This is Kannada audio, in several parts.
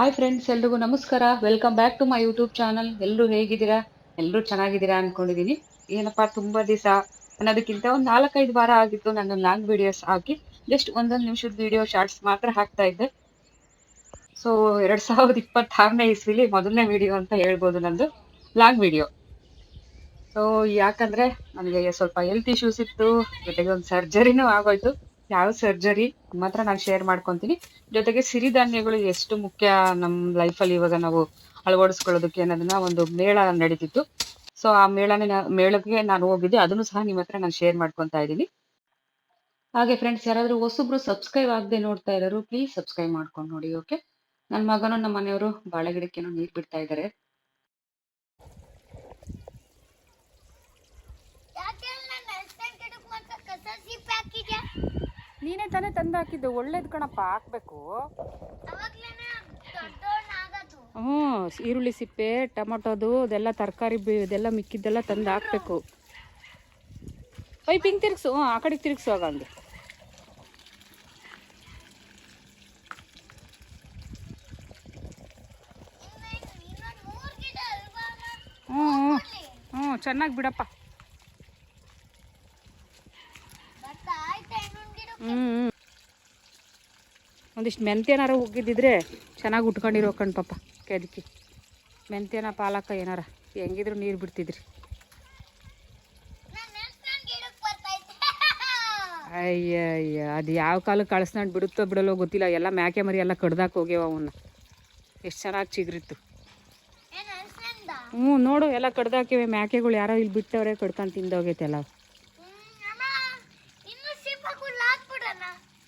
ಹಾಯ್ ಫ್ರೆಂಡ್ಸ್, ಎಲ್ರಿಗೂ ನಮಸ್ಕಾರ. Welcome back to my YouTube channel. ಎಲ್ಲರೂ ಹೇಗಿದ್ದೀರಾ? ಎಲ್ಲರೂ ಚೆನ್ನಾಗಿದ್ದೀರಾ ಅನ್ಕೊಂಡಿದೀನಿ. ಏನಪ್ಪಾ ತುಂಬಾ ದಿವಸ ಅನ್ನೋದಕ್ಕಿಂತ ಒಂದು 4-5 ವಾರ ಆಗಿತ್ತು ನಾನು ಲಾಂಗ್ ವಿಡಿಯೋಸ್ ಹಾಕಿ. ಜಸ್ಟ್ ಒಂದೊಂದು ನಿಮಿಷದ ವಿಡಿಯೋ ಶಾರ್ಟ್ಸ್ ಮಾತ್ರ ಹಾಕ್ತಾ ಇದ್ದೆ. ಸೊ 2026ನೇ ಇಸ್ವಿಲಿ ಮೊದಲನೇ ವಿಡಿಯೋ ಅಂತ ಹೇಳ್ಬೋದು ನಂದು ಲಾಂಗ್ ವಿಡಿಯೋ. ಸೊ ಯಾಕಂದ್ರೆ ನನಗೆ ಸ್ವಲ್ಪ ಹೆಲ್ತ್ ಇಶ್ಯೂಸ್ ಇತ್ತು, ಜೊತೆಗೆ ಒಂದು ಸರ್ಜರಿನೂ ಆಗೋಯ್ತು. ಯಾವ ಸರ್ಜರಿ ಮಾತ್ರ ನಾನು ಶೇರ್ ಮಾಡ್ಕೊಂತೀನಿ. ಜೊತೆಗೆ ಸಿರಿಧಾನ್ಯಗಳು ಎಷ್ಟು ಮುಖ್ಯ ನಮ್ಮ ಲೈಫಲ್ಲಿ ಇವಾಗ ನಾವು ಅಳವಡಿಸ್ಕೊಳ್ಳೋದಕ್ಕೆ ಅನ್ನೋದನ್ನ ಒಂದು ಮೇಳ ನಡೀತಿತ್ತು. ಸೊ ಆ ಮೇಳಕ್ಕೆ ನಾನು ಹೋಗಿದ್ದೆ, ಅದನ್ನು ಸಹ ನಿಮ್ಮ ಹತ್ರ ನಾನು ಶೇರ್ ಮಾಡ್ಕೊತಾ ಇದ್ದೀನಿ. ಹಾಗೆ ಫ್ರೆಂಡ್ಸ್, ಯಾರಾದ್ರೂ ಹೊಸಬ್ರು ಸಬ್ಸ್ಕ್ರೈಬ್ ಆಗದೆ ನೋಡ್ತಾ ಇರೋರು ಪ್ಲೀಸ್ ಸಬ್ಸ್ಕ್ರೈಬ್ ಮಾಡ್ಕೊಂಡು ನೋಡಿ. ಓಕೆ, ನನ್ನ ಮಗನು ನಮ್ಮ ಮನೆಯವರು ಬಾಳೆ ಗಿಡಕ್ಕೇನೋ ನೀರು ಬಿಡ್ತಾ ಇದ್ದಾರೆ. ನೀನೇ ತಾನೇ ತಂದು ಹಾಕಿದ್ದು, ಒಳ್ಳೇದು ಕಣಪ್ಪ, ಹಾಕ್ಬೇಕು. ಹ್ಞೂ, ಈರುಳ್ಳಿ ಸಿಪ್ಪೆ, ಟೊಮೊಟೊದು ಅದೆಲ್ಲ ತರಕಾರಿ ಇದೆಲ್ಲ ಮಿಕ್ಕಿದ್ದೆಲ್ಲ ತಂದು ಹಾಕ್ಬೇಕು. ಪೈಪ್ ಹಿಂಗೆ ತಿರ್ಗಿಸು, ಆ ಕಡೆಗೆ ತಿರ್ಗಿಸು ಆಗ ಹಂಗೆ. ಹ್ಞೂ ಹ್ಞೂ ಹ್ಞೂ, ಚೆನ್ನಾಗಿ ಬಿಡಪ್ಪ. ಒಂದಿಷ್ಟು ಮೆಂತ್ಯನಾರ ಉಗ್ಗಿದ್ದಿದ್ರೆ ಚೆನ್ನಾಗಿ ಉಟ್ಕೊಂಡಿರೋ ಕಣ್ ಪಾಪ. ಅದಕ್ಕೆ ಮೆಂತ್ಯನ ಪಾಲಕ ಏನಾರ ಹೆಂಗಿದ್ರು ನೀರು ಬಿಡ್ತಿದ್ರಿ. ಅಯ್ಯ ಅದು ಯಾವ ಕಾಲಕ್ಕೆ ಕಳಿಸ್ನಾಡು ಬಿಡುತ್ತೋ ಬಿಡಲ್ಲೋ ಗೊತ್ತಿಲ್ಲ. ಎಲ್ಲ ಮ್ಯಾಕೆ ಮರಿ ಎಲ್ಲ ಕಡ್ದಾಕ್ ಹೋಗ್ಯಾವ ಅವನ್ನ. ಎಷ್ಟು ಚೆನ್ನಾಗಿ ಚಿಗುರಿತ್ತು. ಹ್ಞೂ ನೋಡು, ಎಲ್ಲ ಕಡ್ದಾಕಿವೆ ಮ್ಯಾಕೆಗಳು. ಯಾರೋ ಇಲ್ಲಿ ಬಿಟ್ಟವ್ರೆ, ಕಡ್ಕೊಂಡು ತಿಂದೋಗೈತೆ ಎಲ್ಲ.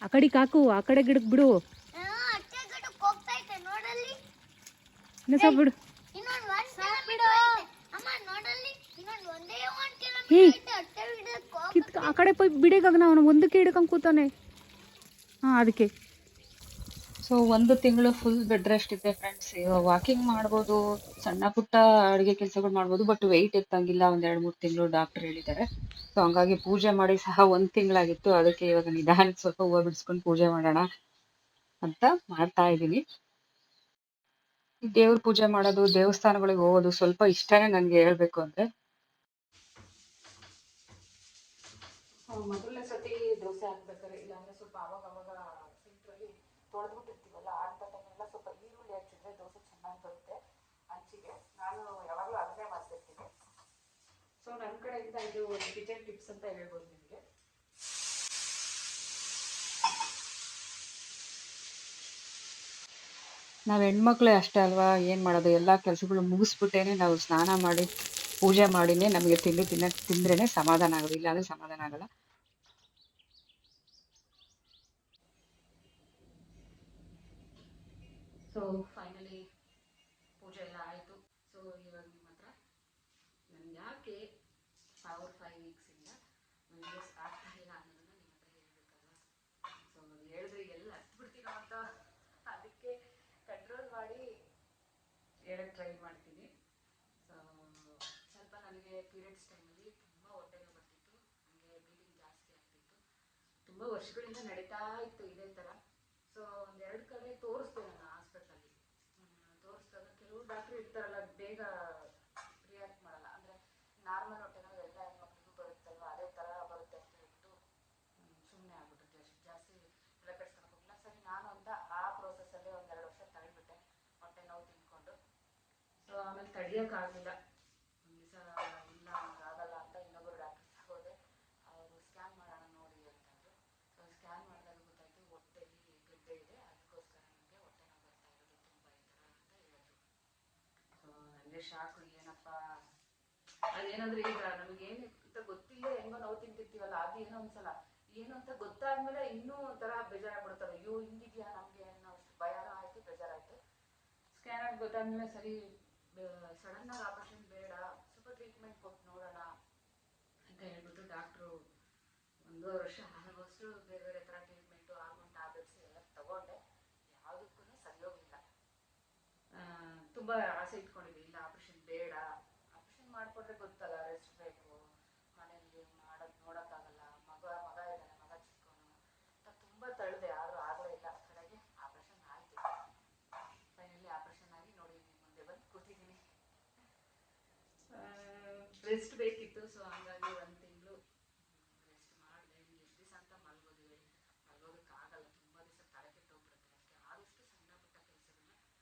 ಆ ಕಡೆಗೆ ಹಾಕು, ಆ ಕಡೆ ಗಿಡಕ್ಕೆ ಬಿಡು. ಇನ್ನು ಸ್ವಲ್ಪ ಬಿಡು. ಆ ಕಡೆ ಪೈ ಬಿಡಿಗಾಗನ, ಅವನು ಒಂದಕ್ಕೆ ಹಿಡ್ಕೊಂಡು ಕೂತಾನೆ. ಹಾಂ, ಅದಕ್ಕೆ. ಸೊ 1 ತಿಂಗಳು ಫುಲ್ ಬೆಡ್ ರೆಸ್ಟ್ ಇದೆ ಫ್ರೆಂಡ್ಸ್. ವಾಕಿಂಗ್ ಮಾಡ್ಬೋದು, ಸಣ್ಣ ಪುಟ್ಟ ಅಡುಗೆ ಕೆಲಸಗಳು ಮಾಡ್ಬೋದು, ಬಟ್ ವೆಯ್ಟ್ ಎತ್ತಂಗಿಲ್ಲ. 1-2-3 ತಿಂಗಳು ಡಾಕ್ಟರ್ ಹೇಳಿದ್ದಾರೆ. ಸೊ ಹಂಗಾಗಿ ಪೂಜೆ ಮಾಡಿ ಸಹ 1 ತಿಂಗಳಾಗಿತ್ತು. ಅದಕ್ಕೆ ಇವಾಗ ನಿಧಾನಕ್ಕೆ ಸ್ವಲ್ಪ ಹೂವು ಬಿಡಿಸ್ಕೊಂಡು ಪೂಜೆ ಮಾಡೋಣ ಅಂತ ಮಾಡ್ತಾ ಇದ್ದೀನಿ. ದೇವ್ರ ಪೂಜೆ ಮಾಡೋದು, ದೇವಸ್ಥಾನಗಳಿಗೆ ಹೋಗೋದು ಸ್ವಲ್ಪ ಇಷ್ಟನೇ ನನಗೆ ಹೇಳ್ಬೇಕು ಅಂದ್ರೆ. ಮೊದಲನೇ ಸತಿ ದೋಸೆ ಹಾಕ್ಬೇಕಾದ್ರೆ, ಇಲ್ಲಾಂದ್ರೆ ಸ್ವಲ್ಪ ಅವಾಗ ಸಿಂಕ್ರಲ್ಲಿ ತೊಳೆದ್ಬಿಟ್ಟಿರ್ತೀವಲ್ಲ, ಅಂತ ಟೈಮೆಲ್ಲ ಸ್ವಲ್ಪ ಈರುಳ್ಳಿ ಹಚ್ಚಿದ್ರೆ ದೋಸೆ ಚೆನ್ನಾಗಿ ಬರುತ್ತೆ ಹಂಚಿಗೆ. ನಾನು ಯಾವಾಗಲೂ ಅದನ್ನೇ ಮಾಡ್ತಿರ್ತೀನಿ. ಸೊ ನನ್ನ ಕಡೆಯಿಂದ ಇದು ಒಂದು ಕಿಚನ್ ಟಿಪ್ಸ್ ಅಂತ ಹೇಳ್ಬೋದು ನಿಮಗೆ. ನಾವು ಹೆಣ್ಮಕ್ಳೇ ಅಷ್ಟೇ ಅಲ್ವಾ, ಏನು ಮಾಡೋದು, ಎಲ್ಲ ಕೆಲಸಗಳು ಮುಗಿಸ್ಬಿಟ್ಟೇನೆ ನಾವು ಸ್ನಾನ ಮಾಡಿ ಪೂಜೆ ಮಾಡಿನೇ ನಮಗೆ ತಿಂದ್ರೇನೆ ಸಮಾಧಾನ ಆಗೋದು, ಇಲ್ಲಾಂದ್ರೆ ಸಮಾಧಾನ ಆಗಲ್ಲ. ಸೊ ಫೈನಲಿ ಪೂಜೆ ಎಲ್ಲ ಆಯಿತು. ಸೊ ಇವಾಗ ನಿಮ್ಮ ಹತ್ರ ನನಗೆ ಯಾಕೆ 5 ವೀಕ್ಸಿಂದ ವೀಡಿಯೋಸ್ ಆಗ್ತಾ ಇಲ್ಲ ಅನ್ನೋದನ್ನು ನಿಮ್ಮ ಹತ್ರ ಹೇಳ್ಬೇಕಲ್ವ. ಸೊ ಹೇಳಿದ್ರೆ ಎಲ್ಲ ಹತ್ಬಿಡ್ತೀನೋ ಅಂತ, ಅದಕ್ಕೆ ಕಂಟ್ರೋಲ್ ಮಾಡಿ ಹೇಳಕ್ಕೆ ಟ್ರೈ ಮಾಡ್ತೀನಿ. ಸೊ ಸ್ವಲ್ಪ ನನಗೆ ಪೀರಿಯಡ್ಸ್ ಟೈಮಲ್ಲಿ ತುಂಬ ಹೊಟ್ಟೆ ನೋವು ಬರ್ತಿತ್ತು, ನನಗೆ ಬ್ಲೀಡಿಂಗ್ ಜಾಸ್ತಿ ಆಗ್ತಿತ್ತು. ತುಂಬ ವರ್ಷಗಳಿಂದ ನಡೀತಾ ಇತ್ತು ಇದೇ ಥರ. ಸೊ 1-2 ಕಡೆ ತೋರಿಸ್ದೆ ನಾನು ಹಾಸ್ಪಿಟ್ಲಲ್ಲಿ. ತೋರಿಸಿದಾಗ ಕೆಲವು ಡಾಕ್ಟ್ರು ಇರ್ತಾರಲ್ಲ, ಬೇಗ ರಿಯಾಕ್ಟ್ ಮಾಡಲ್ಲ. ಅಂದರೆ ನಾರ್ಮಲ್ ಹೊಟ್ಟೆ ನೋವು ಎಲ್ಲ ಹೆಣ್ಮಕ್ಳಿಗೂ ಬರುತ್ತಲ್ವ, ಅದೇ ಥರ ಬರುತ್ತೆ ಅಂತ ಹೇಳ್ಬಿಟ್ಟು ಸುಮ್ಮನೆ ಆಗ್ಬಿಟ್ಟು ಜಾಸ್ತಿ ಎಲ್ಲ ಕಟ್ಸ್ಕೊಳಕ್ಕೆ ಹೋಗಿಲ್ಲ. ಸರಿ ನಾನು ಅಂತ ಆ ಪ್ರೋಸೆಸ್ಸಲ್ಲೇ 1-2 ವರ್ಷ ತಳ್ಳಿಬಿಟ್ಟೆ ಹೊಟ್ಟೆ ನೋವು ತಿಂದ್ಕೊಂಡು. ಸೊ ಆಮೇಲೆ ತಡಿಯೋಕ್ಕಾಗಲಿಲ್ಲ. ಒಂದು ದಿವಸ ಇಲ್ಲ ಆಗಲ್ಲ ಅಂತ ಇನ್ನೊಬ್ಬರು ಡಾಕ್ಟರ್ ಹೋದೆ. ಅವರು ಸ್ಕ್ಯಾನ್ ಮಾಡೋಣ ನೋಡಿ ಅಂತಂದರು. ಸೊ ಸ್ಕ್ಯಾನ್ ಮಾಡಿದಾಗ ಗೊತ್ತಾಯಿತು ಹೊಟ್ಟೆಲಿ ಗಡ್ಡೆ ಇದೆ, ಅದಕ್ಕೋಸ್ಕರ ನನಗೆ ಹೊಟ್ಟೆ ನೋವು ಬರ್ತಾ ಇರೋದು ತುಂಬ ಈ ಥರ ಅಂತ ಹೇಳಿದ್ರು. ಸೊ ನನಗೆ ಶಾಕು, ಏನಪ್ಪ ಅದೇನಂದ್ರೆ ಈಗ ನಮಗೇನು ಅಂತ ಗೊತ್ತಿಲ್ಲ, ಹೆಂಗೋ ನೋವು ತಿಂತಿರ್ತೀವಲ್ಲ, ಅದು ಏನೋ ಒಂದ್ಸಲ ಏನು ಅಂತ ಗೊತ್ತಾದ್ಮೇಲೆ ಇನ್ನೂ ಒಂಥರ ಬೇಜಾರಾಗ್ಬಿಡ್ತವೆ. ಅಯ್ಯೋ ಹಿಂಗಿದ್ಯಾ ನಮಗೆ ಅನ್ನೋ ಅಷ್ಟು ಭಯನೂ ಆಯಿತು, ಬೇಜಾರಾಯಿತು. ಸ್ಕ್ಯಾನ್ ಆಗಿ ಗೊತ್ತಾದ್ಮೇಲೆ ಸರಿ ಸಡನ್ನಾಗಿ ಆಪರೇಷನ್ ಬೇಡ, ಸ್ವಲ್ಪ ಟ್ರೀಟ್ಮೆಂಟ್ ಕೊಟ್ಟು ನೋಡೋಣ ಅಂತ ಹೇಳ್ಬಿಟ್ಟು ಡಾಕ್ಟ್ರು 1.5 ವರ್ಷ ಆಗೋಷ್ಟು ಬೇರೆ ಬೇರೆ ಥರ ಟ್ರೀಟ್ಮೆಂಟು, ಹಾರ್ಮೋನ್ ಟ್ಯಾಬ್ಲೆಟ್ಸ್ ಎಲ್ಲ ತಗೊಂಡೆ. ಯಾವುದಕ್ಕೂ ಸರಿ ಹೋಗಿಲ್ಲ. ತುಂಬ ಆಸೆ ಇಟ್ಕೊಂಡಿದ್ದೆ, ಇಲ್ಲ ಆಪ್ರೇಷನ್ ಬೇಡ, ಆಪ್ರೇಷನ್ ಮಾಡಿಕೊಂಡ್ರೆ ಗೊತ್ತಲ್ಲ ರೆಸ್ಟ್ ಬೇಕು, ಮನೇಲಿ ನೋಡೋಕ್ಕಾಗಲ್ಲ, ಮಗ ಇದ್ದಾನೆ, ಮಗ ಚಿಕ್ಕವನು ಅಂತ ತುಂಬ ತಳ್ಳಿದೆ. ಆದರೂ ಆಗಲೇ ಇಲ್ಲ. ಕಡೆಗೆ ಆಪ್ರೇಷನ್ ಆಯಿತು. ಫೈನಲಿ ರೆಸ್ಟ್ ಬೇಕಿತ್ತು. ಸೊ ಹಂಗಾಗಿ 1 ತಿಂಗಳು ರೆಸ್ಟ್ ಮಾಡಿದೆ. ಎಷ್ಟು ದಿವಸ ಅಂತ ಮಲ್ಗೋದಕ್ಕಾಗಲ್ಲ, ತುಂಬ ದಿವಸ ತಲೆ ಕೆಟ್ಟೋಗ್ಬಿಡುತ್ತೆ. ಅದಕ್ಕೆ ಆದಷ್ಟು ಸಣ್ಣ ಪುಟ್ಟ ಕೆಲಸಗಳನ್ನ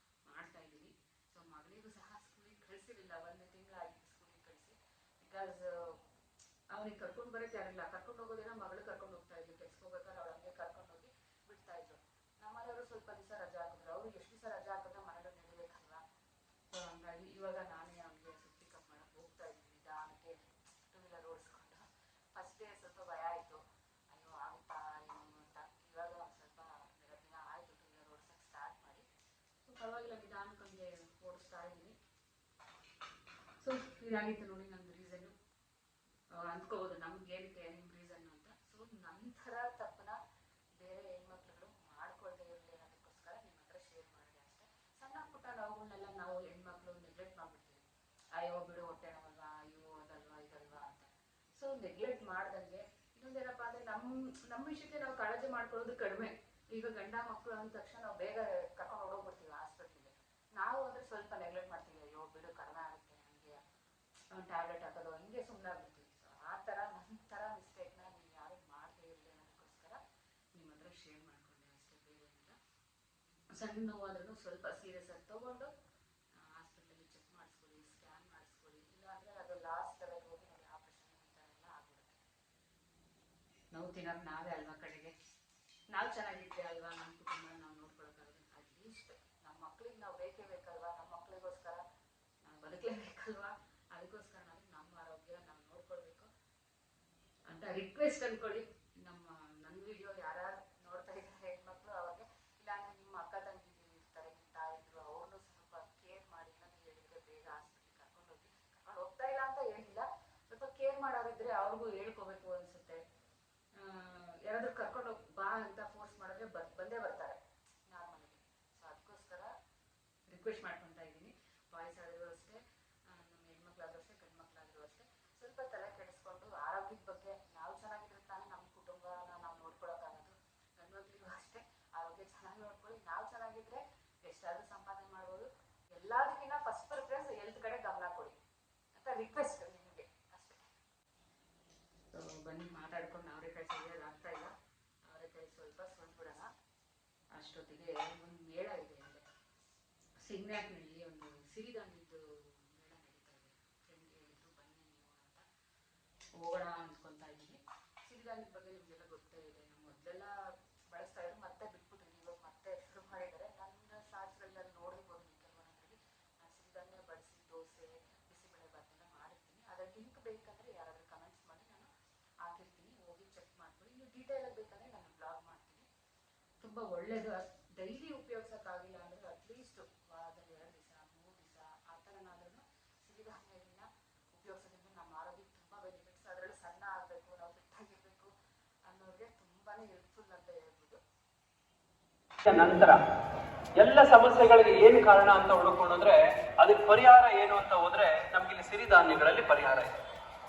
ಮಾಡ್ತಾ ಇದ್ದೀನಿ. ಸೊ ಮಗಳಿಗೂ ಸಹ ಸ್ಕೂಲಿಗೆ ಕಳಿಸಿರಲಿಲ್ಲ, 1 ತಿಂಗಳಾಗಿತ್ತು ಸ್ಕೂಲಿಗೆ ಕಳಿಸಿ. ಬಿಕಾಸ್ ಅವನಿಗೆ ಕರ್ಕೊಂಡು ಬರೋಕ್ಕೆ ಯಾರಿಲ್ಲ. ಕರ್ಕೊಂಡು ಹೋಗೋದೇನೋ ಮಗಳು ಕರ್ಕೊಂಡು ಹೋಗ್ತಾ ಇದ್ವಿ, ಕೆಲ್ಸಕ್ಕೆ ಹೋಗ್ಬೇಕಾದ್ರೆ ಅವಳು ಹಂಗೆ ಕರ್ಕೊಂಡು ಹೋಗಿ ಬಿಡ್ತಾ ಇದ್ರು. ನಮ್ಮನೆಯವರು ಸ್ವಲ್ಪ ದಿವಸ ರಜಾ ಹಾಕಿದ್ರು. ಅವರು ಎಷ್ಟು ದಿವಸ ರಜಾ ಹಾಕಿದ್ರೆ ಮನೇಲಿ ನಡಿಬೇಕಲ್ವಾ. ಸೊ ಹಂಗಾಗಿ ಇವಾಗ ನಾನೇ ಅವನಿಗೆ ಪಿಕಪ್ ಮಾಡಕ್ಕೆ ಹೋಗ್ತಾ ಇದ್ದೀನಿ ನಿಧಾನಕ್ಕೆ, 2 ವೀಲರ್ ಓಡಿಸ್ಕೊಂಡು. ಫಸ್ಟ್ ಡೇ ಸ್ವಲ್ಪ ಭಯ ಆಯಿತು, ಅಯ್ಯೋ ಆಗುತ್ತಾ ಏನು ಅಂತ. ಇವಾಗ ಒಂದು ಸ್ವಲ್ಪ 2 ದಿನ ಆಯಿತು 2 ವೀಲರ್ ಓಡಿಸೋಕ್ಕೆ ಸ್ಟಾರ್ಟ್ ಮಾಡಿ. ಸೊ ಪರವಾಗಿಲ್ಲ, ನಿಧಾನಕ್ಕೆ ಹಂಗೆ ಓಡಿಸ್ತಾ ಇದ್ದೀನಿ. ಸೊ ಇದಾಗಿತ್ತು ನೋಡಿ ನನ್ನ ರೀಸನ್ನು. ಅಂದ್ಕೋಬೋದು ನಮ್ಗೆ ಏನಕ್ಕೆ ನಿಮ್ಮ ರೀಸನ್ನು ಅಂತ. ಸೊ ನನ್ನ ಥರ ತಪ್ಪನ್ನ ಬೇರೆ ಹೆಣ್ಮಕ್ಳುಗಳು ಮಾಡ್ಕೊಳ್ದೇ ಇರಲಿ ಅನ್ನೋದಕ್ಕೋಸ್ಕರ ನಿಮ್ಮ ಹತ್ರ ಶೇರ್ ಮಾಡಿದೆ ಅಷ್ಟೇ. ಸಣ್ಣ ಪುಟ್ಟ ನೋವುಗಳನ್ನೆಲ್ಲ ನಾವು ಹೆಣ್ಮಕ್ಳು ನೆಗ್ಲೆಕ್ಟ್ ಮಾಡಿಬಿಡ್ತೀವಿ. ಅಯ್ಯೋ ಬಿಡು ಹೊಟ್ಟೆ ನೋವಲ್ವಾ, ಅಯ್ಯೋ ಅದಲ್ವಾ ಇದಲ್ವಾ ಅಂತ. ಸೊ ನೆಗ್ಲೆಕ್ಟ್ ಮಾಡ್ದಂಗೆ ಇನ್ನೊಂದೇನಪ್ಪ ಅಂದರೆ ನಮ್ಮ ವಿಷಯಕ್ಕೆ ನಾವು ಕಾಳಜಿ ಮಾಡ್ಕೊಳ್ಳೋದು ಕಡಿಮೆ. ಈಗ ಗಂಡ ಮಕ್ಕಳು ಅಂದ ತಕ್ಷಣ ನಾವು ಬೇಗ ಕರ್ಕೊಂಡು ಓಡೋಗ್ಬಿಡ್ತೀವಿ ಹಾಸ್ಪಿಟ್ಲಿಗೆ. ನಾವು ಅಂದರೆ ಸ್ವಲ್ಪ ನೆಗ್ಲೆಕ್ಟ್ ಮಾಡ್ತೀವಿ, ಅಯ್ಯೋ ಬಿಡು ಕಡಿಮೆ ಆಗುತ್ತೆ ನನಗೆ, ಟ್ಯಾಬ್ಲೆಟ್ ಹಾಕೋದು, ಹಿಂಗೆ ಸುಮ್ಮನೆ ಆಗ್ಬಿಡ್ತೀವಿ. ಆ ಥರ ನನ್ನ ಥರ ಮಿಸ್ಟೇಕ್ನ ನೀವು ಯಾರು ಮಾಡದೇ ಇರಲಿ ಅನ್ನೋದಕ್ಕೋಸ್ಕರ ನಿಮ್ಮ ಹತ್ರ ಶೇರ್ ಮಾಡಿಕೊಂಡೆ ಅಷ್ಟೇ, ಬೇರೆ ಏನಿಲ್ಲ. ಸಣ್ಣ ನೋವಾದ್ರೂ ಸ್ವಲ್ಪ ಸೀರಿಯಸ್ ಆಗಿ ತೊಗೊಂಡು ಹಾಸ್ಪಿಟಲಲ್ಲಿ ಚೆಕ್ ಮಾಡಿಸ್ಕೊಳ್ಳಿ, ಸ್ಕ್ಯಾನ್ ಮಾಡಿಸ್ಕೊಳ್ಳಿ. ಇಲ್ಲಾಂದರೆ ಅದು ಲಾಸ್ಟ್ ಲೆವೆಲ್ ಹೋಗಿ ನೋಡಿ ಆಪ್ರೇಷನ್ ಈ ಥರ ಎಲ್ಲ ಆಗ್ಬಿಡುತ್ತೆ. ನೋವು ತಿನ್ನೋಕೆ ನಾವೇ ಅಲ್ವಾ ಕಡೆಗೆ. ನಾವು ಚೆನ್ನಾಗಿದ್ದೆ ಅಲ್ವಾ, ನಮ್ಮ ಕುಟುಂಬ ನಾವು ನೋಡ್ಕೊಳಕ್ಕಾಗುತ್ತೆ. ಅಟ್ಲೀಸ್ಟ್ ನಮ್ಮ ಮಕ್ಳಿಗೆ ನಾವು ಬೇಕೇ ಬೇಕಲ್ವಾ, ನಮ್ಮ ಮಕ್ಳಿಗೋಸ್ಕರ ನಾವು ಬದುಕಲೇಬೇಕಲ್ವಾ. ಅದಕ್ಕೋಸ್ಕರ ನಮ್ಮ ಆರೋಗ್ಯ ನಾವು ನೋಡ್ಕೊಳ್ಬೇಕು ಅಂತ ರಿಕ್ವೆಸ್ಟ್ ಅಂದ್ಕೊಳ್ಳಿ. ನನ್ನ ವಿಡಿಯೋ ಯಾರು ನೋಡ್ತಾ ಇದ್ದಾರೆ ಹೆಣ್ಮಕ್ಳು, ಅವಾಗ ಇಲ್ಲಾಂದರೆ ನಿಮ್ಮ ಅಕ್ಕ ತಂಗಿ ಇರ್ತಾರೆ, ನಿಮ್ಮ ತಾಯಿದ್ರು, ಅವ್ರನ್ನೂ ಸ್ವಲ್ಪ ಕೇರ್ ಮಾಡಿ. ನಾನು ಹೇಳಿದ್ರೆ ಬೇಗ ಹಾಸ್ಪಿಟ್ಲಿಗೆ ಕರ್ಕೊಂಡು ಹೋಗ್ತಾ ಇಲ್ಲ ಅಂತ ಹೇಳಿಲ್ಲ, ಸ್ವಲ್ಪ ಕೇರ್ ಮಾಡೋದಿದ್ರೆ ಅವ್ರಿಗೂ ಹೇಳ್ಕೋಬೇಕು ಅನಿಸುತ್ತೆ. ಯಾರಾದರೂ ಕರ್ಕೊಂಡು ಹೋಗಿ ಬಾ ಅಂತ ಫೋರ್ಸ್ ಮಾಡಿದ್ರೆ ಬಂದೇ ಬರ್ತಾರೆ ನಾರ್ಮಲಾಗಿ. ಸೊ ಅದಕ್ಕೋಸ್ಕರ ರಿಕ್ವೆಸ್ಟ್ ಮಾಡ್ಕೊತಾ ಇದ್ದೀನಿ. ಬಾಯ್ಸ್ ಆದರೂ ಅಷ್ಟೇ, ನಮ್ಮ ಹೆಣ್ಮಕ್ಳಾದ್ರೂ ಅಷ್ಟೇ, ಗಂಡು ಮಕ್ಕಳಾದ್ರೂ ಅಷ್ಟೇ, ಸ್ವಲ್ಪ ತಲೆ ಕೆಡಿಸ್ಕೊಂಡು ಆರೋಗ್ಯದ ಬಗ್ಗೆ ನಾವು ಚೆನ್ನಾಗಿದ್ರೆ ತಾನೇ ನಮ್ಮ ಕುಟುಂಬನ ನಾವು ನೋಡ್ಕೊಳಕ್ಕಾಗೋದು. ಗಂಡು ಮಕ್ಕಳಿಗೂ ಅಷ್ಟೇ ಆರೋಗ್ಯ ಚೆನ್ನಾಗಿ ನೋಡ್ಕೊಳ್ಳಿ. ನಾವು ಚೆನ್ನಾಗಿದ್ರೆ ಎಷ್ಟಾದರೂ ಸಂಪಾದನೆ ಮಾಡ್ಬೋದು. ಎಲ್ಲದಕ್ಕಿಂತ ಫಸ್ಟ್ ಪ್ರಿಫರೆನ್ಸ್ ಹೆಲ್ತ್ ಕಡೆ ಗಮನ ಕೊಡಿ ಅಂತ ರಿಕ್ವೆಸ್ಟ್ ನಿಮಗೆ ಅಷ್ಟೇ. ಸೊ ಬನ್ನಿ ಮಾತಾಡ್ಕೊಂಡು ಅವರೆಕಾಯಿ ಸರಿಯಾಗಿ ಆಗ್ತಾ ಇಲ್ಲ. ಅವರೆಕಾಯಿ ಸ್ವಲ್ಪ ಸುಳ್ಬಿಡೋಣ. ಅಷ್ಟೊತ್ತಿಗೆ ಒಂದು ಮೇಳ ಇದೆ ಅಂದರೆ ಸಿಗ್ನಾಕ್ನಲ್ಲಿ ಒಂದು ಸಿರಿಧಾನ್ಯದ್ದು ಮೇಳ ನಡೀತಾ ಇದೆ. ಫ್ರೆಂಡ್ ಹೇಳಿದ್ರು ಬನ್ನಿ ನೀವು ಅಂತ, ಹೋಗೋಣ ಅಂದ್ಕೊತಾ ಇದ್ದೀನಿ. ಸಿರಿಧಾನ್ಯದ ಬಗ್ಗೆ ನಿಮಗೆಲ್ಲ ಗೊತ್ತೇ ಇದೆ. ನಾವು ಮೊದಲೆಲ್ಲ ಬಳಸ್ತಾ ಇದ್ರು, ಮತ್ತೆ ಬಿಟ್ಬಿಟ್ರಿ, ಇವಾಗ ಮತ್ತೆ ಶುರು ಮಾಡಿದ್ದಾರೆ. ನನ್ನ ಶಾರ್ಟ್ಸ್ಗಳಲ್ಲಿ ನೋಡಿರ್ಬೋದು ನೀವು ಕೆಲವೊಂದರಲ್ಲಿ. ನಾನು ಸಿರಿಧಾನ್ಯ ಬಳಸಿ ದೋಸೆ, ಬಿಸಿಬೇಳೆ ಬಾತೆಲ್ಲ ಮಾಡಿರ್ತೀನಿ. ಅದರ ಲಿಂಕ್ ಬೇಕಂದರೆ ಯಾರಾದರೂ ಕಮೆಂಟ್ಸ್ ಮಾಡಿ, ನಾನು ಹಾಕಿರ್ತೀನಿ, ಹೋಗಿ ಚೆಕ್ ಮಾಡ್ಕೊಳ್ಳಿ. ನೀವು ಡೀಟೇಲಾಗಿ ಬೇಕಂದರೆ ನಾನು ಬ್ಲಾಗ್ ಮಾಡ್ತೀನಿ. ತುಂಬ ಒಳ್ಳೆಯದು. ಡೈಲಿ ಉಪಯೋಗಿಸೋಕ್ಕಾಗಿಲ್ಲ ಅಂದರೆ ಅಟ್ಲೀಸ್ಟ್ ವಾರದಲ್ಲಿ 2 ದಿವಸ 3 ದಿವಸ ಆ ಥರನಾದ್ರೂ ಸಿರಿಧಾನ್ಯಗಳನ್ನ ಉಪಯೋಗಿಸೋದ್ರಿಂದ ನಮ್ಮ ಆರೋಗ್ಯಕ್ಕೆ ತುಂಬ ಬೆನಿಫಿಟ್ಸ್. ಅದರಲ್ಲಿ ಸಣ್ಣ ಆಗಬೇಕು, ನಾವು ಫಿಟ್ಟಾಗಿರಬೇಕು ಅನ್ನೋರಿಗೆ ತುಂಬಾ ಹೆಲ್ಪ್ಫುಲ್ ಅಂತ ಹೇಳ್ಬೋದು. ನಂತರ ಎಲ್ಲ ಸಮಸ್ಯೆಗಳಿಗೆ ಏನು ಕಾರಣ ಅಂತ ಹುಡುಕೊಂಡ್ರೆ ಅದಕ್ಕೆ ಪರಿಹಾರ ಏನು ಅಂತ ಹೋದ್ರೆ ನಮ್ಗಿಲ್ಲಿ ಸಿರಿಧಾನ್ಯಗಳಲ್ಲಿ ಪರಿಹಾರ ಇದೆ.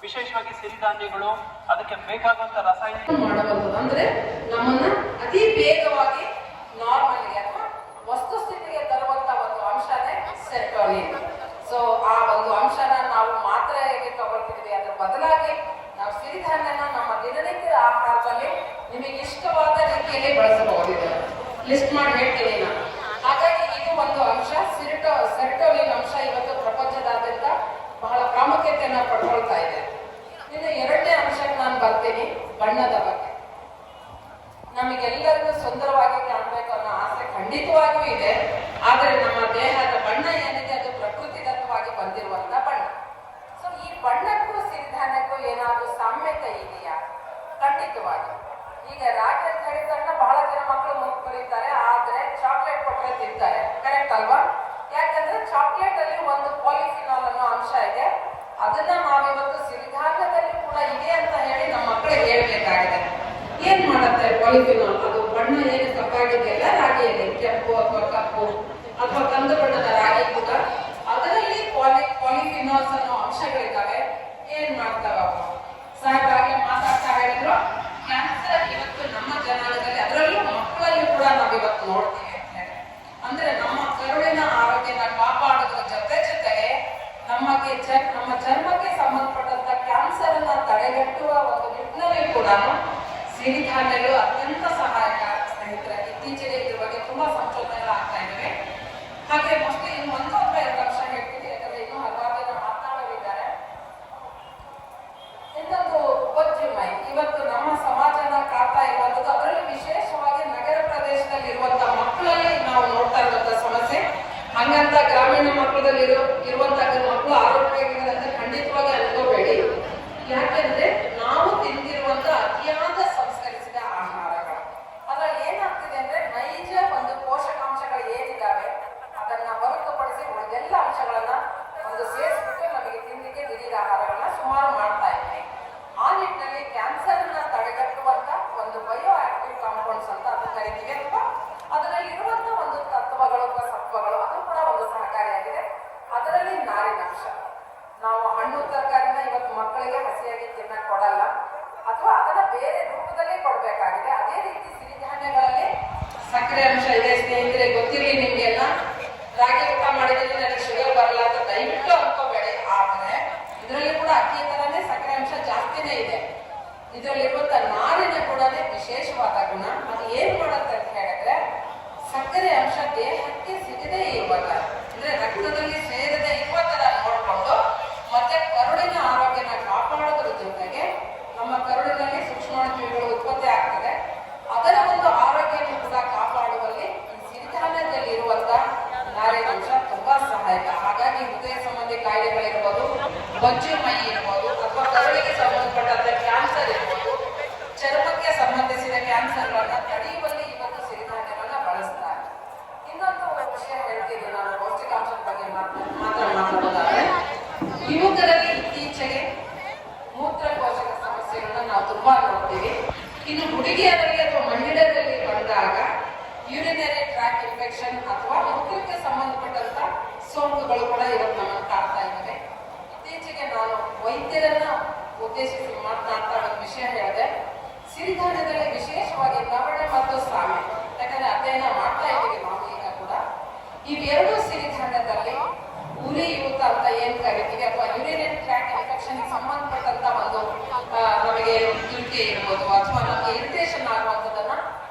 ವಿಶೇಷವಾಗಿ ಸಿರಿಧಾನ್ಯಗಳು ಅದಕ್ಕೆ ಬೇಕಾಗುವಂತ ರಾಸಾಯನಿಕ ಮಾಡಬಹುದು. ಅಂದ್ರೆ ನಮ್ಮನ್ನ ಅತಿ ಬೇಗವಾಗಿ ನಾರ್ಮಲ್ಗೆ ಅಥವಾ ವಸ್ತುಸ್ಥಿತಿಗೆ ತರುವಂತ ಒಂದು ಅಂಶನೇ ಸೆರೋಟೋನಿನ್. ಸೊ ಆ ಒಂದು ಅಂಶನ ನಾವು ಮಾತ್ರೆಗೆ ತಗೊಳ್ತಿದ್ವಿ, ಅದ್ರ ಬದಲಾಗಿ ನಾವು ಸಿರಿಧಾನ್ಯನ ನಮ್ಮ ದಿನನಿತ್ಯದ ಆಹಾರದಲ್ಲಿ ನಿಮಗೆ ಇಷ್ಟವಾದ ರೀತಿಯಲ್ಲಿ ಬಳಸಬಹುದಿದೆ. ಲಿಸ್ಟ್ ಮಾಡಿ ಹೇಳ್ತೀನಿ ನಾನು. ಹಾಗಾಗಿ ಇದು ಒಂದು ಅಂಶ, ಸೆರೋಟೋನಿನ್ ಅಂಶ ಇವತ್ತು ಪ್ರಪಂಚದಾದ್ಯಂತ ಬಹಳ ಪ್ರಾಮುಖ್ಯತೆಯನ್ನು ಪಡ್ಕೊಳ್ತಾ ಇದೆ. ಇನ್ನು 2ನೇ ಅಂಶಕ್ಕೆ ನಾನು ಬರ್ತೀನಿ, ಬಣ್ಣದ ಬಗ್ಗೆ. ನಮಗೆಲ್ಲರಿಗೂ ಸುಂದರವಾಗಿ ಕಾಣಬೇಕು ಅನ್ನೋ ಆಸೆ ಖಂಡಿತವಾಗಿಯೂ ಇದೆ. ಆದರೆ ನಮ್ಮ ದೇಹದ ಬಣ್ಣ ಏನಿದೆ ಅದು ಪ್ರಕೃತಿದತ್ತವಾಗಿ ಬಂದಿರುವಂತ ಬಣ್ಣ. ಸೊ ಈ ಬಣ್ಣಕ್ಕೂ ಸಿರಿಧಾನ್ಯಕ್ಕೂ ಏನಾದರೂ ಸಾಮ್ಯತೆ ಇದೆಯಾ? ಖಂಡಿತವಾಗಿ. ಈಗ ರಾಗಿ ಅಂತ ಹೇಳಿದ ತಕ್ಷಣ ಬಹಳ ಜನ ಮಕ್ಕಳು ಮುಖ ಬರೀತಾರೆ, ಆದ್ರೆ ಚಾಕ್ಲೇಟ್ ಕೊಟ್ಟರೆ ತಿಂತಾರೆ. ಕರೆಕ್ಟ್ ಅಲ್ವಾ? ಯಾಕಂದ್ರೆ ಚಾಕ್ಲೇಟ್ ಅಲ್ಲಿ ಒಂದು ಪಾಲಿಫಿನಾಲ್ ಅನ್ನೋ ಅಂಶ ಇದೆ. ಅದನ್ನ ನಾವಿವತ್ತು ಸಿರಿಧಾನ್ಯದಲ್ಲಿ ಕೂಡ ಇದೆ ಅಂತ ಹೇಳಿ ನಮ್ಮ ಮಕ್ಕಳಿಗೆ ಹೇಳ್ಬೇಕಾಗಿದೆ. ಏನ್ ಮಾಡುತ್ತೆ ಪಾಲಿಫಿನಾಲ್? ಅದು ಬಣ್ಣ ಏನು ಕಪ್ಪಾಗಿದೆಯಲ್ಲ ರಾಗಿಯಲ್ಲಿ, ಕೆಂಪು ಅಥವಾ ಕಪ್ಪು ಅಥವಾ ಕಂದು ಬಣ್ಣದ ರಾಗಿ ಕೂಡ ಅದರಲ್ಲಿ ಪಾಲಿಫಿನಾಲ್ಸ್ ಅನ್ನೋ ಅಂಶಗಳಿದ್ದಾವೆ. ಏನ್ ಮಾಡ್ತಾವ? ಸಾಕಾಗಿ ಮಾತಾಡ್ತಾ ಹೇಳಿದ್ರು, ಕ್ಯಾನ್ಸರ್ ಇವತ್ತು ನಮ್ಮ ಜನಾಂಗದಲ್ಲಿ, ಅದರಲ್ಲೂ ಮಕ್ಕಳಲ್ಲಿ ಕೂಡ ನಾವಿವತ್ತು ನೋಡ್ತೀವಿ ಅಂತ ಹೇಳಿ. ಅಂದ್ರೆ ನಮ್ಮ ಕರುಳಿನ ಆರೋಗ್ಯನ ಕಾಪಾಡೋದ್ರ ಜೊತೆಗೆ ನಮ್ಮ ಚರ್ಮಕ್ಕೆ ಸಂಬಂಧಪಟ್ಟ ಸಿರಿಧಾನ್ಯಗಳು ಅತ್ಯಂತ ಸಹಾಯಕ ಸ್ನೇಹಿತರೆ. ಇತ್ತೀಚೆಗೆ ಇದ್ರ ಬಗ್ಗೆ ತುಂಬಾ ಸಂಶೋಧನೆಗಳು ಆಗ್ತಾ ಇವೆ. ಹಾಗೆ ಮೋಸ್ಟ್ಲಿ ಇನ್ನು ಒಂದು ಅಥವಾ 2 ವರ್ಷ ಹೇಳ್ತೀನಿ, ಯಾಕಂದ್ರೆ ಇನ್ನೂ ಹಲವಾರು ಜನ ಮಾತನಾಡೋರಿದ್ದಾರೆ. ಇನ್ನೊಂದು ಬೊಜ್ಜುಮೈ ಇವತ್ತು ನಮ್ಮ ಸಮಾಜನ ಕಾಡ್ತಾ ಇರುವಂತದ್ದು, ಅದರಲ್ಲಿ ವಿಶೇಷವಾಗಿ ನಗರ ಪ್ರದೇಶದಲ್ಲಿ ಇರುವಂತಹ ಮಕ್ಕಳಲ್ಲಿ ನಾವು ನೋಡ್ತಾ ಇರುವಂತಹ ಸಮಸ್ಯೆ. ಹಂಗಂತ ಗ್ರಾಮೀಣ ಮಕ್ಕಳಲ್ಲಿ ಇರುವಂತಹ ಮಕ್ಕಳು ಆರೋಗ್ಯವಾಗಿರೋದಂತ ಖಂಡಿತವಾಗಿ ಅನ್ಕೋಬೇಡಿ. ಯಾಕೆಂದ್ರೆ ನಾವು ತಿಂದಿರುವಂತ ಅತಿಯಾದ ಸಂಸ್ಕರಿಸಿದ ಆಹಾರಗಳು ಅದ್ರಲ್ಲಿ ಏನಾಗ್ತಿದೆ ಅಂದ್ರೆ ನೈಜ ಒಂದು ಪೋಷಕಾಂಶಗಳು ಏನಿದ್ದಾವೆ ಅದನ್ನ ಹೊರತುಪಡಿಸಿ ಉಳಿದೆಲ್ಲ ಅಂಶಗಳನ್ನ ಒಂದು ಸೇರಿಸ್ಬಿಟ್ಟು ನಮಗೆ ತಿಂಡಿಗೆ ದಿಢೀರ್ ಆಹಾರಗಳನ್ನ ಸುಮಾರು ಮಾಡ್ತಾ ಇದ್ದೀವಿ. ಆ ನಿಟ್ಟಿನಲ್ಲಿ ಕ್ಯಾನ್ಸರ್ ನ ತಡೆಗಟ್ಟುವಂತ ಒಂದು ಬಯೋ ಆಕ್ಟಿವ್ ಕಾಂಪೌಂಡ್ಸ್ ಅಂತ ಅದನ್ನ ಕರಿತೀವಿ, ಅಥವಾ ಅದರಲ್ಲಿ ಇರುವಂತ ಒಂದು ತತ್ವಗಳು ಅಥವಾ ಸತ್ವಗಳು ಅದು ಕೂಡ ಒಂದು ಸಹಕಾರಿಯಾಗಿದೆ. ಅದರಲ್ಲಿ ನಾರಿನಂಶ. ನಾವು ಹಣ್ಣು ತರಕಾರಿನ ಇವತ್ತು ಮಕ್ಕಳಿಗೆ ಹಸಿಯಾಗಿ ತಿನ್ನಕ್ ಕೊಡಲ್ಲ, ಅಥವಾ ಅದನ್ನ ಬೇರೆ ರೂಪದಲ್ಲಿ ಕೊಡ್ಬೇಕಾಗಿದೆ. ಅದೇ ರೀತಿ ಸಿರಿಧಾನ್ಯಗಳಲ್ಲಿ ಸಕ್ಕರೆ ಅಂಶ ಇದೆ ಸ್ನೇಹಿತರೆ, ಗೊತ್ತಿರಲಿ ನಿಮ್ಗೆಲ್ಲ. ರಾಗಿ ಊಟ ಮಾಡಿದ್ರೆ ನನಗೆ ಶುಗರ್ ಬರಲ್ಲ ಅಂತ ದಯವಿಟ್ಟು ಅನ್ಕೋಬೇಡಿ. ಆದ್ರೆ ಇದರಲ್ಲಿ ಕೂಡ ಅಕ್ಕಿ ತರನೇ ಸಕ್ಕರೆ ಅಂಶ ಜಾಸ್ತಿನೇ ಇದೆ. ಇದರಲ್ಲಿರುವಂತ ನಾರಿನ ಕೂಡ ವಿಶೇಷವಾದ ಗುಣ. ಅದು ಏನ್ ಮಾಡುತ್ತೆ ಅಂತ ಹೇಳಿದ್ರೆ, ಸಕ್ಕರೆ ಅಂಶ ದೇಹಕ್ಕೆ ಸಿಗದೆ ಇರುವ ತರ, ಅಂದ್ರೆ ರಕ್ತದಲ್ಲಿ ಸೇರದೆ ಇರುವ ತರ ನೋಡ್ಕೊಂಡು ಮತ್ತೆ ಕರುಳಿನ ಆರೋಗ್ಯನ ಕಾಪಾಡೋದ್ರ ಜೊತೆಗೆ ನಮ್ಮ ಕರುಳಿನಲ್ಲಿ ಸೂಕ್ಷ್ಮಾಣುಜೀವಿಗಳು ಉತ್ಪತ್ತಿ ಆಗ್ತದೆ. ಅದರ ಒಂದು ಆರೋಗ್ಯವನ್ನು ಕೂಡ ಕಾಪಾಡುವಲ್ಲಿ ಈ ಸಿರಿಧಾನ್ಯದಲ್ಲಿ ಇರುವಂತಹ ನಾರಿನಂಶ ತುಂಬಾ ಸಹಾಯಕ. ಹಾಗಾಗಿ ಹೃದಯ ಸಂಬಂಧಿ ಕಾಯಿಲೆಗಳಿರ್ಬೋದು, ಬೊಜ್ಜು ಮೈ ಇರ್ಬೋದು, ಅಥವಾ ಕರುಳಿಗೆ ಸಂಬಂಧಪಟ್ಟಂತ ಕ್ಯಾನ್ಸರ್ ಇರ್ಬೋದು, ಚರ್ಮಕ್ಕೆ ಸಂಬಂಧಿಸಿದ ಕ್ಯಾನ್ಸರ್ಗಳನ್ನ ತಡೆಯುವಲ್ಲಿ ಇವತ್ತು ಸಿರಿಧಾನ್ಯಗಳನ್ನ ಬಳಸ್ತಾರೆ. ಇನ್ನೊಂದು ವಿಷಯ ಹೇಳ್ತೀನಿ ನಾನು ಪೌಷ್ಟಿಕಾಂಶದ ಬಗ್ಗೆ ಮಾತಾಡೋದಾದ್ರೆ, ಯುವಕರಲ್ಲಿ ಇತ್ತೀಚೆಗೆ ಮೂತ್ರಕೋಶದ ಸಮಸ್ಯೆಗಳನ್ನ ನಾವು ತುಂಬಾ ನೋಡ್ತೀವಿ. ಇನ್ನು ಹುಡುಗಿಯರಲ್ಲಿ ಅಥವಾ ಮಹಿಳೆಯರಲ್ಲಿ ಬಂದಾಗ ಯೂರಿನರಿ ಟ್ರ್ಯಾಕ್ ಇನ್ಫೆಕ್ಷನ್ ಅಥವಾ ಮೂತ್ರಕ್ಕೆ ಸಂಬಂಧಪಟ್ಟಂತ ಸೋಂಕುಗಳು ಕೂಡ ಇವತ್ತು ನಮ್ಮನ್ನು ಕಾಡ್ತಾ ಇದ್ದಾವೆ. ಇತ್ತೀಚೆಗೆ ನಾನು ವೈದ್ಯರನ್ನ ಉದ್ದೇಶಿಸಿ ಮಾತನಾಡ್ತಾ ಒಂದು ವಿಷಯ ಹೇಳಿದೆ. ಸಿರಿಧಾನ್ಯದಲ್ಲಿ ವಿಶೇಷವಾಗಿ ನವಣೆ ಮತ್ತು ಸಾಮೆ, ಯಾಕಂದ್ರೆ ಅಧ್ಯಯನ ಮಾಡ್ತಾ ಇದ್ದೀವಿ ನಾವು ಈಗ ಕೂಡ. ಇವೆರಡು ಸಿರಿಧಾನ್ಯದಲ್ಲಿ ಉರಿಯೂತ ಅಂತ ಏನ್ ಕರಿತೀವಿ, ಅಥವಾ ಯೂರಿನರಿ ಟ್ರ್ಯಾಕ್ ಇನ್ಫೆಕ್ಷನ್ ಸಂಬಂಧಪಟ್ಟಂತ ಒಂದು ನಮಗೆ ತುರಿಕೆ ಇರ್ಬೋದು ಅಥವಾ ನಮಗೆ ಇರಿಟೇಷನ್ ಆಗುವಂಥದ್ದನ್ನ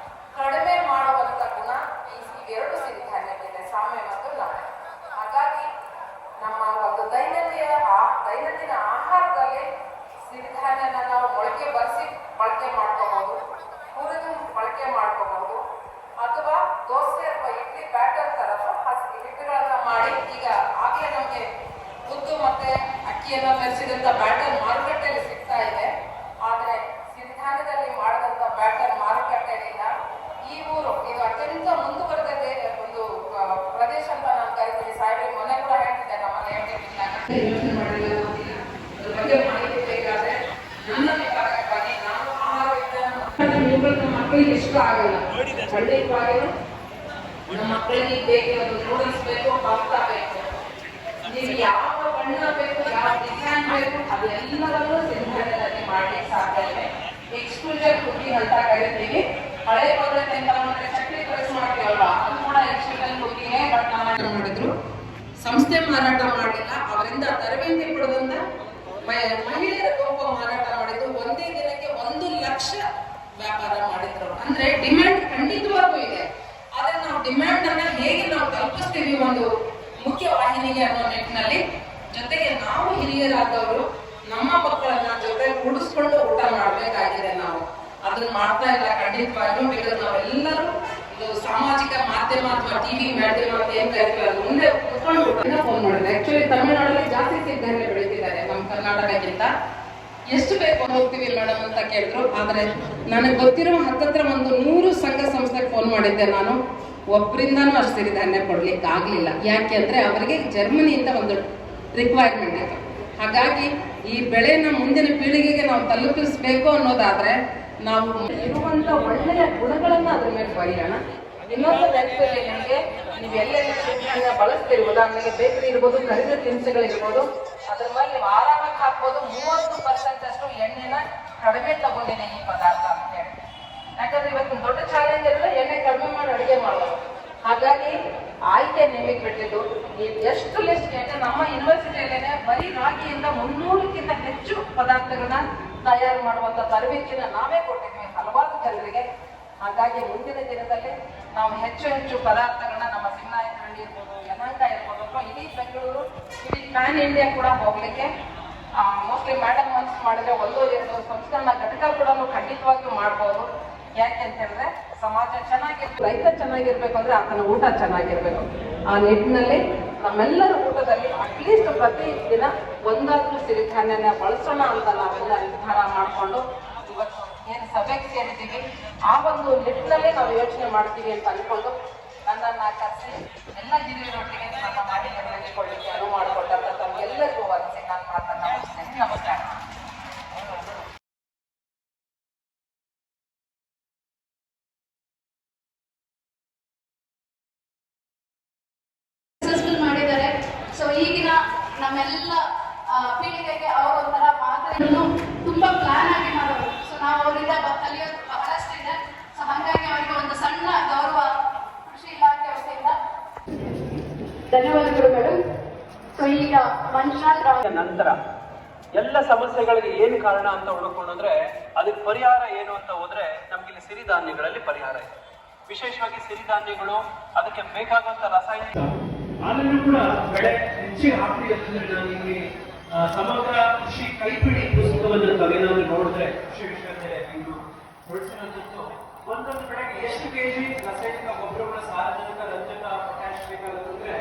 ಕಡಿಮೆ ಮಾಡುವಂತ ಗುಣ ಇವೆರಡು ಸಿರಿಧಾನ್ಯಗಳಿದೆ, ಸಾಮೆ ಮತ್ತು ನವಣೆ. ಹಾಗಾಗಿ ನಮ್ಮ ಒಂದು ದೈನಂದಿನ ಆಹಾರದಲ್ಲಿ ಸಿರಿಧಾನ್ಯನ ನಾವು ಮೊಳಕೆ ಬರೆಸಿ ಬಳಕೆ ಮಾಡ್ಕೋಬಹುದು, ಹುರಿದು ಬಳಕೆ ಮಾಡ್ಕೋಬಹುದು, ಅಥವಾ ದೋಸೆ ಅಥವಾ ಇಡ್ಲಿ ಬ್ಯಾಟರ್ ತರ ಹಿಟ್ಟುಗಳನ್ನ ಮಾಡಿ, ಈಗ ಆಗ್ಲೇ ನಮ್ಗೆ ಉದ್ದು ಮತ್ತೆ ಅಕ್ಕಿಯನ್ನ ಬೆರೆಸಿದಂತ ಬ್ಯಾಟರ್ ಮಾರುಕಟ್ಟೆಯಲ್ಲಿ ಸಿಗ್ತಾ ಇದೆ. ಆದ್ರೆ ಸಿರಿಧಾನ್ಯದಲ್ಲಿ ಮಾಡಿದಂತ ಬ್ಯಾಟರ್ ಮಾರುಕಟ್ಟೆಯಲ್ಲಿಲ್ಲ. ಈ ಊರು ಇದು ಅತ್ಯಂತ ಮುಂದುವರೆದ ಒಂದು ಪ್ರದೇಶ ಅಂತ ನಾನು ಕರಿತೀನಿ. ಸಾಹೇಬ್ರಿಗೆ ಮೊನ್ನೆ ಕೂಡ ಹೇಳ್ತಿದ್ದೆ, ನಮ್ಮಲ್ಲಿ ಯೋಚನೆ ಮಾಡಿಲ್ಲ, ಅದ್ರ ಬಗ್ಗೆ ಮಾಹಿತಿ ಬೇಕಾದ್ರೆ ನನ್ನ ವಿಭಾಗಕ್ಕಾಗಿ ನಾನು ಆಹಾರ ವಿಜ್ಞಾನ ಮಕ್ಕಳಿಗೆ ಇಷ್ಟ ಆಗಲ್ಲ. ಖಂಡಿತವಾಗಿಯೂ ನಮ್ಮ ಮಕ್ಕಳಿಗೆ ಬೇಕಿರೋದು ನೂಡಲ್ಸ್ ಬೇಕು, ಪಾಸ್ತಾ ಬೇಕು, ನೀವು ಯಾವ ಬಣ್ಣ ಬೇಕು, ಯಾವ ಡಿಸೈನ್ ಬೇಕು, ಅದೆಲ್ಲದನ್ನು ಸಿರಿಧಾನ್ಯದಲ್ಲಿ ಮಾಡಲಿಕ್ಕೆ ಸಾಧ್ಯ ಇದೆ. ಎಕ್ಸ್ಕ್ಲೂಸಿವ್ ಕುಕಿಂಗ್ ಅಂತ ಕರಿತೀವಿ. ಹಳೆ ಪದ್ಧತಿ ಅಂತ ಅಂದ್ರೆ ಚಕ್ಲಿ ಕಲಿಸಿ ಮಾಡ್ತೀವಲ್ವಾ, ಅದು ಕೂಡ ಎಕ್ಸ್ಕ್ಲೂಸಿವ್ ಕುಕಿಂಗ್. ಬಟ್ ನಮ್ಮ ಮಾಡಿದ್ರು ಸಂಸ್ಥೆ ಮಾರಾಟ ಮಾಡಲಿಲ್ಲ, ಅವರಿಂದ ತರಬೇತಿ ಪಡೆದಂತ ಮಹಿಳೆಯರ ಗುಂಪು ಮಾರಾಟ ಮಾಡಿದ್ದು. ಒಂದೇ ದಿನಕ್ಕೆ 1 ಲಕ್ಷ ವ್ಯಾಪಾರ ಮಾಡಿದ್ರು. ಅಂದ್ರೆ ಡಿಮ್ಯಾಂಡ್ ಖಂಡಿತವಾಗೂ ಇದೆ. ಆದ್ರೆ ನಾವು ಡಿಮ್ಯಾಂಡ್ ಅನ್ನ ಹೇಗೆ ನಾವು ತಲುಪಿಸ್ತೀವಿ ಒಂದು ಮುಖ್ಯ ವಾಹಿನಿಗೆ ಅನ್ನೋ ನಿಟ್ಟಿನಲ್ಲಿ, ಜೊತೆಗೆ ನಾವು ಹಿರಿಯರಾದವರು ನಮ್ಮ ಮಕ್ಕಳನ್ನ ಜೊತೆ ಕೂಡಿಸ್ಕೊಂಡು ಊಟ ಮಾಡ್ಬೇಕಾಗಿದೆ. ನಾವು ಅದನ್ನ ಮಾಡ್ತಾ ಇಲ್ಲ ಖಂಡಿತವಾಗಿಯೂ. ಬೇಕಾದ್ರೆ ನಾವೆಲ್ಲರೂ ಇದು ಸಾಮಾಜಿಕ ಮಾಧ್ಯಮ ಅಥವಾ ಟಿವಿ ಮಾಧ್ಯಮ ಅಂತ ಏನ್ ಕರಿತೀವಿ, ಅದು ಮುಂದೆ ಕುತ್ಕೊಂಡು ಫೋನ್ ಮಾಡಿದ್ರೆ ಆಕ್ಚುಲಿ ತಮಿಳುನಾಡಲ್ಲಿ ಜಾಸ್ತಿ ಸಿರಿಧಾನ್ಯ ಬೆಳೀತಿದ್ದಾರೆ ನಮ್ಮ ಕರ್ನಾಟಕಕ್ಕಿಂತ. ಎಷ್ಟು ಬೇಕು ಹೋಗ್ತೀವಿ ಮೇಡಮ್ ಅಂತ ಕೇಳಿದ್ರು. ಆದ್ರೆ ನನಗೆ ಗೊತ್ತಿರೋ ಹತ್ತತ್ರ ಒಂದು 100 ಸಂಘ ಸಂಸ್ಥೆಗೆ ಫೋನ್ ಮಾಡಿದ್ದೆ ನಾನು. ಒಬ್ಬರಿಂದನೂ ಅಷ್ಟು ಸಿರಿಧಾನ್ಯ ಕೊಡ್ಲಿಕ್ಕೆ ಆಗ್ಲಿಲ್ಲ. ಯಾಕೆ ಅಂದ್ರೆ ಅವರಿಗೆ ಜರ್ಮನಿಯಿಂದ ಒಂದು ರಿಕ್ವೈರ್ಮೆಂಟ್ ಇದೆ. ಹಾಗಾಗಿ ಈ ಬೆಳೆನ ಮುಂದಿನ ಪೀಳಿಗೆಗೆ ನಾವು ತಲುಪಿಸ್ಬೇಕು ಅನ್ನೋದಾದ್ರೆ ನಾವು ಇರುವಂತ ಒಳ್ಳೆಯ ಗುಣಗಳನ್ನ ಅದ್ರ ಮೇಲೆ ಬರೆಯೋಣ. ಇನ್ನೊಂದು ನೆನಪಲ್ಲಿ ನಿಮಗೆ ನೀವು ಎಲ್ಲೆಲ್ಲಿ ಸಿರಿಧಾನ್ಯ ಬಳಸ್ತೀರಿ, ಉದಾಹರಣೆಗೆ ಬೇಕರಿ ಇರ್ಬೋದು, ಕರಿದ ತಿನಿಸುಗಳಿರ್ಬೋದು, ಅದ್ರ ಮೇಲೆ ನೀವು ಆರಾಮಾಗಿ ಹಾಕ್ಬೋದು. 30% ಅಷ್ಟು ಎಣ್ಣೆನ ಕಡಿಮೆ ತಗೊಂಡಿದೆ ಈ ಪದಾರ್ಥ ಅಂತ ಹೇಳಿ. ಯಾಕಂದ್ರೆ ಇವತ್ತು ದೊಡ್ಡ ಚಾಲೆಂಜ್ ಎಲ್ಲ ಎಣ್ಣೆ ಕಡಿಮೆ ಮಾಡಿ ಅಡುಗೆ ಮಾಡೋದು. ಹಾಗಾಗಿ ಆಯ್ಕೆ ನಿಮಗೆ ಬಿಟ್ಟಿದ್ದು ಎಷ್ಟು ಲಿಸ್ಟ್. ಯಾಕಂದ್ರೆ ನಮ್ಮ ಯೂನಿವರ್ಸಿಟಿಯಲ್ಲೇನೆ ಬರೀ ರಾಗಿಯಿಂದ 300ಕ್ಕಿಂತ ಹೆಚ್ಚು ಪದಾರ್ಥಗಳನ್ನ ತಯಾರು ಮಾಡುವಂತ ತರಬೇತಿನ ನಾವೇ ಕೊಟ್ಟಿದ್ವಿ ಹಲವಾರು ಜನರಿಗೆ. ಹಾಗಾಗಿ ಮುಂದಿನ ದಿನದಲ್ಲಿ ನಾವು ಹೆಚ್ಚು ಹೆಚ್ಚು ಪದಾರ್ಥಗಳನ್ನ ನಮ್ಮ ಸಿಂಗನಾಯಕನಹಳ್ಳಿ ಇರ್ಬೋದು, ಯಲಹಂಕ ಇರ್ಬೋದು, ಅಥವಾ ಇಡೀ ಬೆಂಗಳೂರು, ಇಡೀ ಪ್ಯಾನ್ ಇಂಡಿಯಾ ಕೂಡ ಹೋಗ್ಲಿಕ್ಕೆ ಮೋಸ್ಟ್ಲಿ ಮೇಡಮ್ ಮನ್ಸ್ ಮಾಡಿದ್ರೆ 1-2 ಸಂಸ್ಕರಣ ಘಟಕ ಕೂಡ ಖಂಡಿತವಾಗಿಯೂ ಮಾಡ್ಬೋದು. ಯಾಕೆ ಅಂತ ಹೇಳಿದ್ರೆ ಸಮಾಜ ಚೆನ್ನಾಗಿರ್ಬೇಕು, ರೈತ ಚೆನ್ನಾಗಿರ್ಬೇಕು ಅಂದ್ರೆ ಆತನ ಊಟ ಚೆನ್ನಾಗಿರ್ಬೇಕು. ಆ ನಿಟ್ಟಿನಲ್ಲಿ ನಮ್ಮೆಲ್ಲರ ಊಟದಲ್ಲಿ ಅಟ್ಲೀಸ್ಟ್ ಪ್ರತಿ ದಿನ ಒಂದಾದ್ರೂ ಸಿರಿಧಾನ್ಯನ ಬಳಸೋಣ ಅಂತ ನಾವೆಲ್ಲ ನಿರ್ಧಾರ ಮಾಡಿಕೊಂಡು ಇವತ್ತು ಏನು ಸಭೆಗೆ ಸೇರಿದ್ದೀವಿ ಆ ಒಂದು ನಿಟ್ಟಿನಲ್ಲಿ ನಾವು ಯೋಚನೆ ಮಾಡ್ತೀವಿ ಅಂತ ಅನ್ಕೊಂಡು ನನ್ನನ್ನು ಕರೆಸಿ ಎಲ್ಲ ಹಿರಿಯರೊಟ್ಟಿಗೆ ನಮ್ಮ ಮಾಡಿ ನಿರ್ವಹಿಸಿಕೊಳ್ಳಿಕ್ಕೆ ಅನುವು ಮಾಡಿಕೊಟ್ಟಂತ ತಮ್ಗೆಲ್ಲರಿಗೂ ವಂದಿಸಿ ನಾನು ಮಾತನ್ನ ಮುಗಿಸ್ತೇನೆ. ನಮಸ್ಕಾರ. ಮಾಡಿದ್ದಾರೆ. ಸೊ ಈಗಿನ ನಮ್ಮೆಲ್ಲ ಪೀಳಿಗೆಗೆ ಅವರ ಒಂಥರ ಮಾದರಿಯನ್ನು ತುಂಬಾ ಪ್ಲಾನ್ ಆಗಿ ಮಾಡೋರು. ಸೊ ನಾವು ಅವರಿಂದ ಕಲಿಯೋದು ಬಹಳಷ್ಟಿದೆ. ಸೊ ಹಾಗಾಗಿ ಅವರಿಗೆ ಒಂದು ಸಣ್ಣ ಗೌರವ ಕೃಷಿ ಇಲಾಖೆ ವತಿಯಿಂದ ಧನ್ಯವಾದಗಳು ಮೇಡಮ್. ಸೊ ಈಗ ಮಂಜುನಾಥ್ ರಾವ್ ನಂತರ ಎಲ್ಲ ಸಮಸ್ಯೆಗಳಿಗೆ ಏನು ಕಾರಣ ಅಂತ ಹುಡುಕೊಂಡ್ರೆ ಅದಕ್ಕೆ ಪರಿಹಾರ ಏನು ಅಂತ ಹೋದ್ರೆ ನಮ್ಗಿಲ್ಲಿ ಸಿರಿಧಾನ್ಯಗಳಲ್ಲಿ ಪರಿಹಾರ ಇದೆ. ವಿಶೇಷವಾಗಿ ಸಿರಿಧಾನ್ಯಗಳು ಅದಕ್ಕೆ ಬೇಕಾಗುವಂತ ರಾಸಾಯನಿಕ ಆದ್ರೂ ಕೂಡ ಬೆಳೆ ಹೆಚ್ಚಿಗೆ ಹಾಕ್ಲಿ ಅಂತಂದ್ರೆ ನಾನು ಇಲ್ಲಿ ಸಮಗ್ರ ಕೃಷಿ ಕೈಪಿಡಿ ಪುಸ್ತಕವನ್ನು ತಾವೇನಾದ್ರೂ ನೋಡಿದ್ರೆ ಕೃಷಿ ವಿಶ್ವವಿದ್ಯಾಲಯ ಹೊರಡಿಸಿರೋದು ಒಂದೊಂದು ಬೆಳೆಗೆ ಎಷ್ಟು ಕೆಜಿ ರಾಸಾಯನಿಕ ಗೊಬ್ಬರಗಳ ಸಾರಜನಕ, ರಂಜಕ, ಪೊಟ್ಯಾಶ್ ಬೇಕಾಗುತ್ತೆ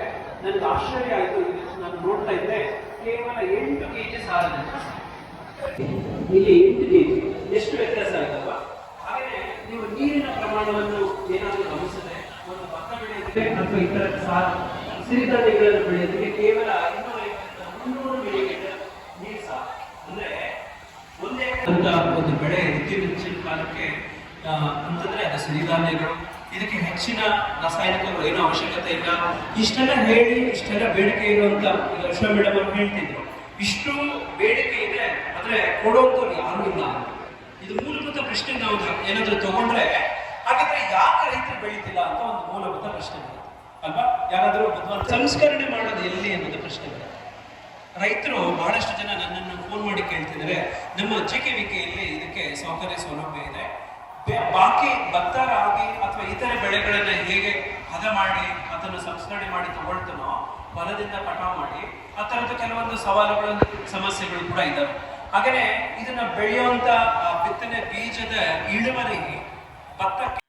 ನನಗೆ ಆಶ್ಚರ್ಯ ಆಯ್ತು. ನಾನು ನೋಡ್ತಾ ಇದ್ದೆ ಕೇವಲ 8 ಕೆಜಿ ಸಾರಜನಕ, ಇಲ್ಲಿ 8 ಕೆಜಿ, ಎಷ್ಟು ವ್ಯತ್ಯಾಸ ಆಯ್ತಲ್ವಾ? ಹಾಗೆ ನೀವು ನೀರಿನ ಪ್ರಮಾಣವನ್ನು ಏನಾದರೂ ಗಮನಿಸಿದ್ರೆ ಒಂದು ಭತ್ತ ಬೆಳೆಯುತ್ತೆ ಅಥವಾ ಇತರ ಸಿರಿಧಾನ್ಯಗಳನ್ನು ಬೆಳೆಯೋದಕ್ಕೆ ಕೇವಲ 250-300 ಮಿಲಿಮೀಟರ್ ನೀರು ಸಾಕು. ಅಂದ್ರೆ ಒಂದೇ ಅಂತ ಒಂದು ಬೆಳೆ ಹೆಚ್ಚಿನ ಕಾಲಕ್ಕೆ ಅಂತಂದ್ರೆ ಅದು ಸಿರಿಧಾನ್ಯಗಳು. ಇದಕ್ಕೆ ಹೆಚ್ಚಿನ ರಾಸಾಯನಿಕಗಳು ಏನೋ ಅವಶ್ಯಕತೆ ಇಲ್ಲ. ಇಷ್ಟೆಲ್ಲ ಹೇಳಿ ಇಷ್ಟೆಲ್ಲ ಬೇಡಿಕೆ ಇರುವಂತ ಅಶ್ವ ಮೇಡಮ್ ಅವರು ಹೇಳ್ತಿದ್ರು, ಇಷ್ಟು ಬೇಡಿಕೆ ಇದೆ ಆದ್ರೆ ಕೊಡುವಂತವ್ರು ಯಾರು ಇಲ್ಲ. ಇದು ಮೂಲಭೂತ ಪ್ರಶ್ನೆ. ನಾವು ಏನಾದ್ರೂ ತಗೊಂಡ್ರೆ ಹಾಗಾದ್ರೆ ಯಾಕೆ ರೈತರು ಬೆಳೀತಿಲ್ಲ ಅಂತ ಒಂದು ಮೂಲಭೂತ ಪ್ರಶ್ನೆ ಅಲ್ವಾ? ಯಾರಾದ್ರೂ ಸಂಸ್ಕರಣೆ ಮಾಡೋದು ಎಲ್ಲಿ ಅನ್ನೋದು ಪ್ರಶ್ನೆ ಇದೆ. ರೈತರು ಬಹಳಷ್ಟು ಜನ ನನ್ನನ್ನು ಫೋನ್ ಮಾಡಿ ಕೇಳ್ತಿದ್ದಾರೆ, ನಮ್ಮ JKVKಯಲ್ಲಿ ಇದಕ್ಕೆ ಸೌಲಭ್ಯ ಇದೆ, ಬಾಕಿ ಭತ್ತ, ರಾಗಿ ಅಥವಾ ಇತರೆ ಬೆಳೆಗಳನ್ನ ಹೇಗೆ ಹದ ಮಾಡಿ ಅದನ್ನು ಸಂಸ್ಕರಣೆ ಮಾಡಿ ತಗೊಳ್ತಾನೋ, ಹೊಲದಿಂದ ಕಟಾವು ಮಾಡಿ, ಆ ತರದ ಕೆಲವೊಂದು ಸವಾಲುಗಳು ಸಮಸ್ಯೆಗಳು ಕೂಡ ಇದ್ದಾವೆ. ಹಾಗೇನೆ ಇದನ್ನ ಬೆಳೆಯುವಂತ ಬಿತ್ತನೆ ಬೀಜದ ಇಳುವರಿ ಭತ್ತಕ್ಕೆ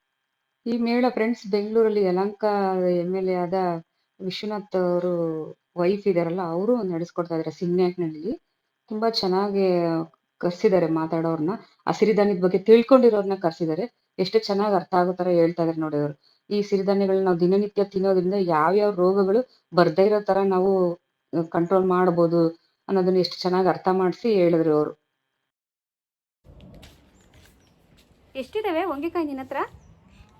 ಈ ಮೇಳ ಫ್ರೆಂಡ್ಸ್ ಬೆಂಗಳೂರಲ್ಲಿ ಯಲಹಂಕ MLA ಆದ ವಿಶ್ವನಾಥ್ ಅವರು ವೈಫ್ ಇದಾರಲ್ಲ, ಅವರು ನಡೆಸ್ಕೊಡ್ತಾ ಇದಾರೆ. ಸಿಂಗನಾಯಕನಹಳ್ಳಿ ತುಂಬಾ ಚೆನ್ನಾಗಿ ಕರ್ಸಿದ್ದಾರೆ ಮಾತಾಡೋರ್ನ, ಆ ಸಿರಿಧಾನ್ಯದ ಬಗ್ಗೆ ತಿಳ್ಕೊಂಡಿರೋರ್ನ ಕರ್ಸಿದ್ದಾರೆ. ಎಷ್ಟು ಚೆನ್ನಾಗಿ ಅರ್ಥ ಆಗೋ ತರ ಹೇಳ್ತಾ ಇದಾರೆ ನೋಡಿ ಅವರು. ಈ ಸಿರಿಧಾನ್ಯಗಳನ್ನ ನಾವು ದಿನನಿತ್ಯ ತಿನ್ನೋದ್ರಿಂದ ಯಾವ್ಯಾವ ರೋಗಗಳು ಬರ್ದೇ ಇರೋ ತರ ನಾವು ಕಂಟ್ರೋಲ್ ಮಾಡ್ಬೋದು ಅನ್ನೋದನ್ನ ಎಷ್ಟು ಚೆನ್ನಾಗಿ ಅರ್ಥ ಮಾಡಿಸಿ ಹೇಳಿದ್ರು ಅವರು. ಎಷ್ಟಿದಾವೆ ಹೊಂಗೆಕಾಯಿ ನಿನ್ನ ಹತ್ರ?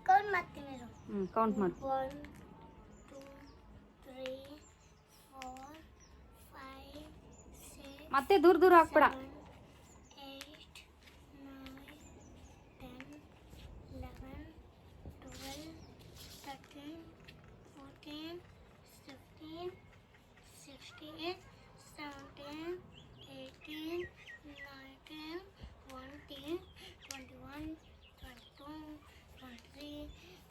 ಕೌಂಟ್ ಮಾಡ್ತೀನಿ. ಕೌಂಟ್ ಮಾಡು. 1 2 3 4 5 6 ಮತ್ತೆ ದೂರ ದೂರ ಹಾಕ್ಬೇಡ. 8 9 10 11 12 13 14 15 16 17 18 19 20 21 22 23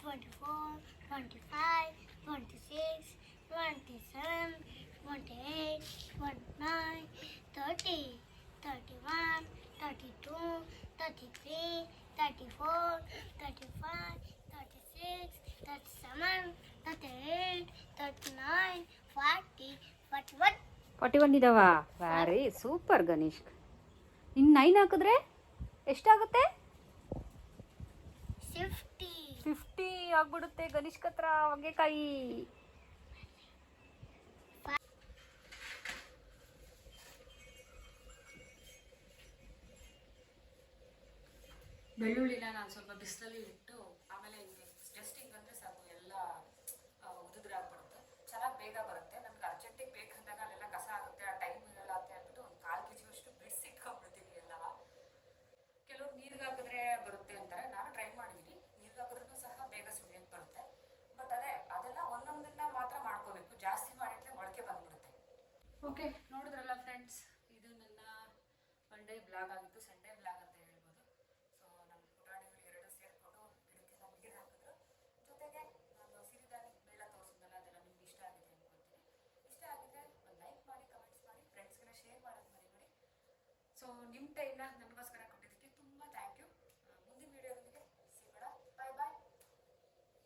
24 25 26 27 28 29 30 31 32 33 34 35 36 37 38 39 40 41 41 ಇದಾವ. Very super Ganesh. ಇನ್ನು 9 ಹಾಕಿದ್ರೆ ಎಷ್ಟಾಗುತ್ತೆ? 50 ಆಗ್ಬಿಡುತ್ತೆ ಗಣೇಶ್ ಹತ್ರ ಹೊಂಗೆಕಾಯಿ. ಬೆಳ್ಳುಳ್ಳಿನ ನಾನು ಸ್ವಲ್ಪ ಬಿಸಿಲಲ್ಲಿ ಇಟ್ಟು ಆಮೇಲೆ ಜಸ್ಟ್ ಹಿಂಗಂದ್ರೆ ಸಾಕು, ಎಲ್ಲ ಉದುದ್ರಾಗ್ಬಿಡುತ್ತೆ, ಚೆನ್ನಾಗಿ ಬೇಗ ಬರುತ್ತೆ. ನಮ್ಗೆ ಅರ್ಜೆಂಟಿಗೆ ಬೇಕಂದಾಗ ಅಲ್ಲೆಲ್ಲ ಕಸ ಆಗುತ್ತೆ, ಆ ಟೈಮ್ ಇರಲ್ಲ ಅಂತ ಹೇಳ್ಬಿಟ್ಟು ಒಂದು 1/4 kg ಬಿಡಿಸಿ ಇಟ್ಕೊಂಡ್ಬಿಡ್ತೀವಿ ಎಲ್ಲ. ಕೆಲವರು ನೀರಿಗೆ ಹಾಕಿದ್ರೆ ಬರುತ್ತೆ ಅಂತಾರೆ, ನಾನು ಟ್ರೈ ಮಾಡಿದ್ದೀನಿ, ನೀರಿಗೆ ಹಾಕಿದ್ರೂ ಸಹ ಬೇಗ ಸುಳಿಯಕ್ಕೆ ಬರುತ್ತೆ. ಬಟ್ ಅದೆಲ್ಲ ಒಂದೊಂದನ್ನ ಮಾತ್ರ ಮಾಡ್ಕೋಬೇಕು, ಜಾಸ್ತಿ ಮಾಡಿದ್ರೆ ಮೊಳಕೆ ಬಂದ್ಬಿಡುತ್ತೆ. ಓಕೆ, ನೋಡಿದ್ರಲ್ಲ ಫ್ರೆಂಡ್ಸ್, ಇದು ನನ್ನ ಸಂಡೇ ಬ್ಲಾಗ್ ಆಗಿತ್ತು. ಸಂಡೇ ಸೊ ನಿಮ್ಮ ಟೈಮ್ನ ನನಗೋಸ್ಕರ